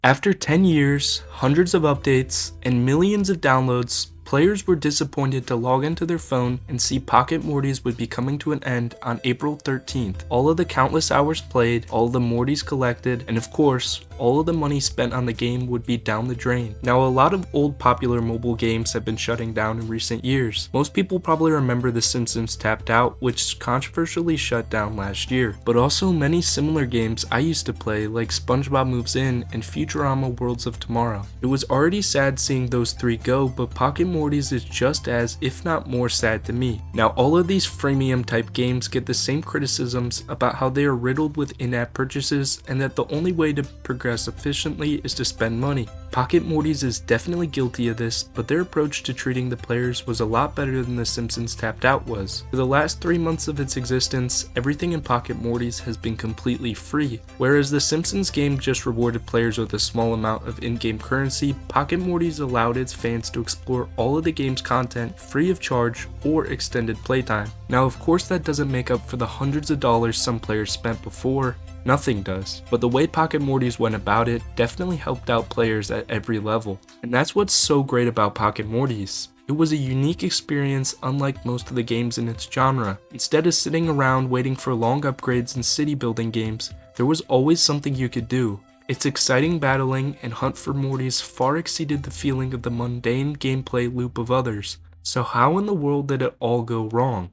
After 10 years, hundreds of updates, and millions of downloads, players were disappointed to log into their phone and see Pocket Mortys would be coming to an end on April 13th. All of the countless hours played, all of the Mortys collected, and of course, all of the money spent on the game would be down the drain. Now, a lot of old popular mobile games have been shutting down in recent years. Most people probably remember The Simpsons Tapped Out, which controversially shut down last year, but also many similar games I used to play like SpongeBob Moves In and Futurama Worlds of Tomorrow. It was already sad seeing those three go, but Pocket Mortys is just as, if not more, sad to me. Now, all of these freemium type games get the same criticisms about how they are riddled with in-app purchases and that the only way to progress efficiently is to spend money. Pocket Mortys is definitely guilty of this, but their approach to treating the players was a lot better than The Simpsons Tapped Out was. For the last 3 months of its existence, everything in Pocket Mortys has been completely free. Whereas The Simpsons game just rewarded players with a small amount of in-game currency, Pocket Mortys allowed its fans to explore all of the game's content free of charge or extended playtime. Now, of course, that doesn't make up for the hundreds of dollars some players spent before. Nothing does, but the way Pocket Mortys went about it definitely helped out players at every level. And that's what's so great about Pocket Mortys. It was a unique experience unlike most of the games in its genre. Instead of sitting around waiting for long upgrades and city building games, there was always something you could do. Its exciting battling and hunt for Mortys far exceeded the feeling of the mundane gameplay loop of others. So how in the world did it all go wrong?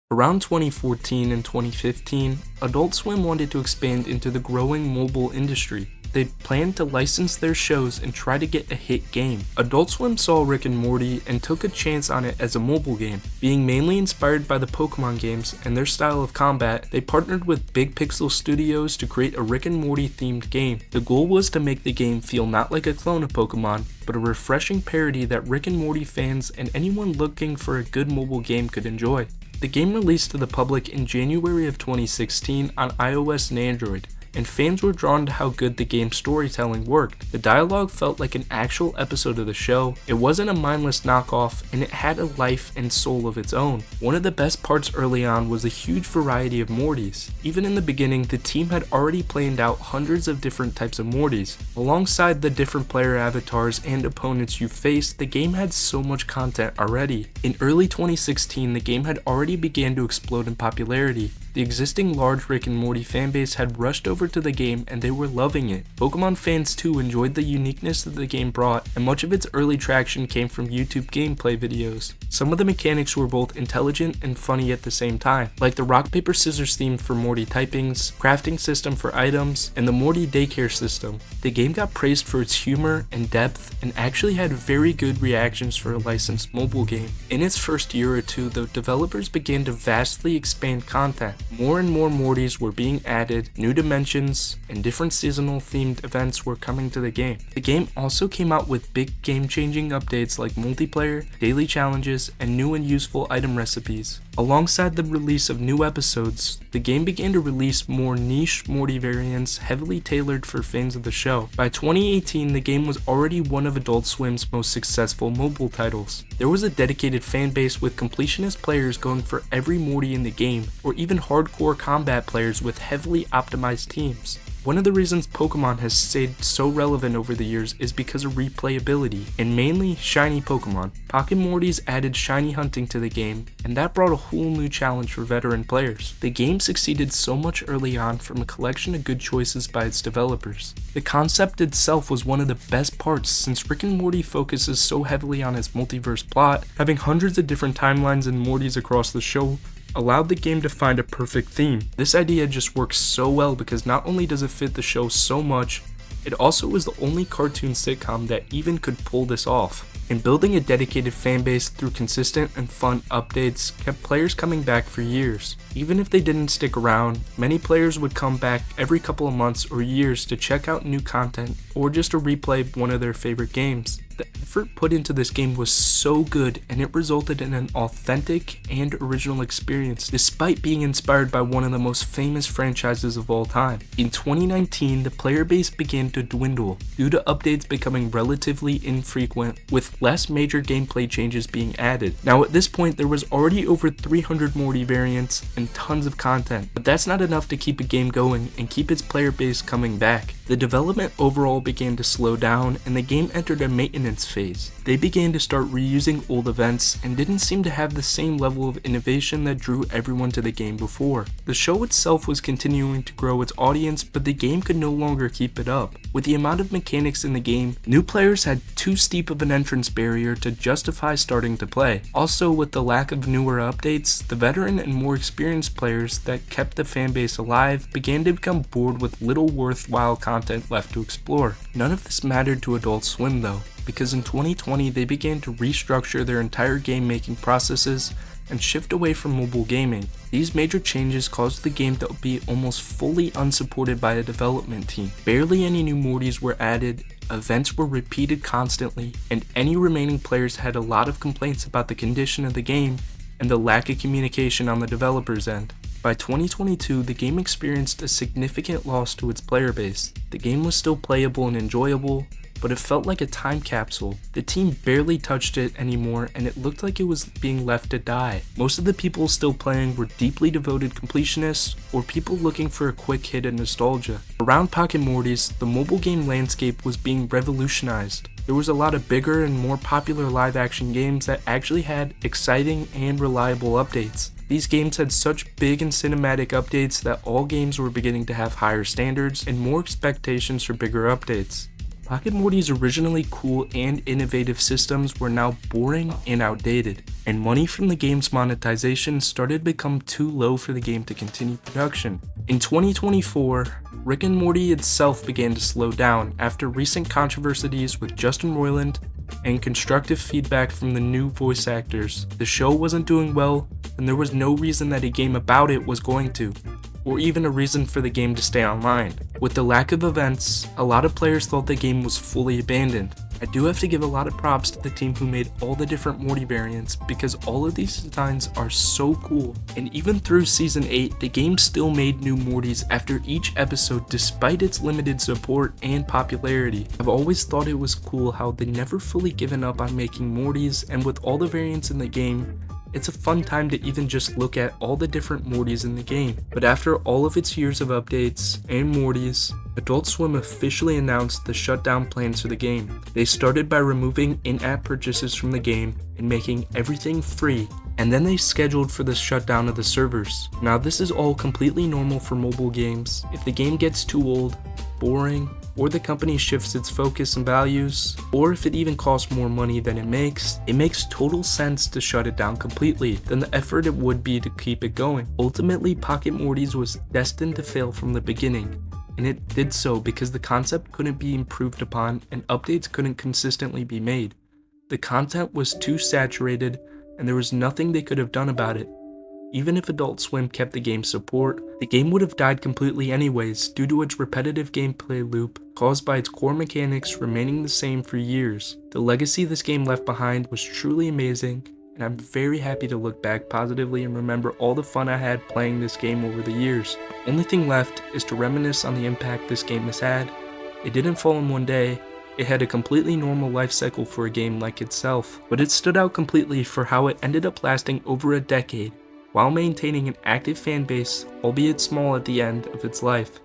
Around 2014 and 2015, Adult Swim wanted to expand into the growing mobile industry. They planned to license their shows and try to get a hit game. Adult Swim saw Rick and Morty and took a chance on it as a mobile game. Being mainly inspired by the Pokemon games and their style of combat, they partnered with Big Pixel Studios to create a Rick and Morty themed game. The goal was to make the game feel not like a clone of Pokemon, but a refreshing parody that Rick and Morty fans and anyone looking for a good mobile game could enjoy. The game released to the public in January of 2016 on iOS and Android, and fans were drawn to how good the game's storytelling worked. The dialogue felt like an actual episode of the show, it wasn't a mindless knockoff, and it had a life and soul of its own. One of the best parts early on was the huge variety of Mortys. Even in the beginning, the team had already planned out hundreds of different types of Mortys. Alongside the different player avatars and opponents you faced, the game had so much content already. In early 2016, the game had already began to explode in popularity. The existing large Rick and Morty fanbase had rushed over to the game and they were loving it. Pokemon fans too enjoyed the uniqueness that the game brought, and much of its early traction came from YouTube gameplay videos. Some of the mechanics were both intelligent and funny at the same time, like the rock paper scissors theme for Morty typings, crafting system for items, and the Morty daycare system. The game got praised for its humor and depth and actually had very good reactions for a licensed mobile game. In its first year or two, the developers began to vastly expand content. More and more Mortys were being added, new dimensions, and different seasonal themed events were coming to the game. The game also came out with big game-changing updates like multiplayer, daily challenges, and new and useful item recipes. Alongside the release of new episodes, the game began to release more niche Morty variants heavily tailored for fans of the show. By 2018, the game was already one of Adult Swim's most successful mobile titles. There was a dedicated fan base with completionist players going for every Morty in the game, or even hardcore combat players with heavily optimized teams. One of the reasons Pokemon has stayed so relevant over the years is because of replayability, and mainly shiny Pokemon. Pocket Mortys added shiny hunting to the game, and that brought a whole new challenge for veteran players. The game succeeded so much early on from a collection of good choices by its developers. The concept itself was one of the best parts, since Rick and Morty focuses so heavily on its multiverse plot. Having hundreds of different timelines and Mortys across the show allowed the game to find a perfect theme. This idea just works so well because not only does it fit the show so much, it also was the only cartoon sitcom that even could pull this off. And building a dedicated fanbase through consistent and fun updates kept players coming back for years. Even if they didn't stick around, many players would come back every couple of months or years to check out new content or just to replay one of their favorite games. The effort put into this game was so good, and it resulted in an authentic and original experience, despite being inspired by one of the most famous franchises of all time. In 2019, the player base began to dwindle due to updates becoming relatively infrequent, with less major gameplay changes being added. Now at this point, there was already over 300 Morty variants and tons of content, but that's not enough to keep a game going and keep its player base coming back. The development overall began to slow down, and the game entered a maintenance phase. They began to start reusing old events and didn't seem to have the same level of innovation that drew everyone to the game before. The show itself was continuing to grow its audience, but the game could no longer keep it up. With the amount of mechanics in the game, new players had too steep of an entrance barrier to justify starting to play. Also, with the lack of newer updates, the veteran and more experienced players that kept the fanbase alive began to become bored with little worthwhile content left to explore. None of this mattered to Adult Swim though, because in 2020 they began to restructure their entire game making processes and shift away from mobile gaming. These major changes caused the game to be almost fully unsupported by a development team. Barely any new Mortys were added, events were repeated constantly, and any remaining players had a lot of complaints about the condition of the game and the lack of communication on the developer's end. By 2022, the game experienced a significant loss to its player base. The game was still playable and enjoyable, but it felt like a time capsule. The team barely touched it anymore, and it looked like it was being left to die. Most of the people still playing were deeply devoted completionists or people looking for a quick hit of nostalgia. Around Pocket Mortys, the mobile game landscape was being revolutionized. There was a lot of bigger and more popular live action games that actually had exciting and reliable updates. These games had such big and cinematic updates that all games were beginning to have higher standards and more expectations for bigger updates. Pocket Morty's originally cool and innovative systems were now boring and outdated, and money from the game's monetization started to become too low for the game to continue production. In 2024, Rick and Morty itself began to slow down after recent controversies with Justin Roiland and constructive feedback from the new voice actors. The show wasn't doing well, and there was no reason that a game about it was going to, or even a reason for the game to stay online. With the lack of events, a lot of players thought the game was fully abandoned. I do have to give a lot of props to the team who made all the different Morty variants, because all of these designs are so cool. And even through season 8, the game still made new Mortys after each episode despite its limited support and popularity. I've always thought it was cool how they never fully given up on making Mortys, and with all the variants in the game, it's a fun time to even just look at all the different Mortys in the game. But after all of its years of updates and Mortys, Adult Swim officially announced the shutdown plans for the game. They started by removing in-app purchases from the game and making everything free, and then they scheduled for the shutdown of the servers. Now this is all completely normal for mobile games. If the game gets too old, boring, or the company shifts its focus and values, or if it even costs more money than it makes total sense to shut it down completely than the effort it would be to keep it going. Ultimately, Pocket Mortys was destined to fail from the beginning, and it did so because the concept couldn't be improved upon and updates couldn't consistently be made. The content was too saturated, and there was nothing they could have done about it. Even if Adult Swim kept the game's support, the game would have died completely anyways due to its repetitive gameplay loop caused by its core mechanics remaining the same for years. The legacy this game left behind was truly amazing, and I'm very happy to look back positively and remember all the fun I had playing this game over the years. The only thing left is to reminisce on the impact this game has had. It didn't fall in one day. It had a completely normal life cycle for a game like itself, but it stood out completely for how it ended up lasting over a decade, while maintaining an active fan base, albeit small at the end of its life.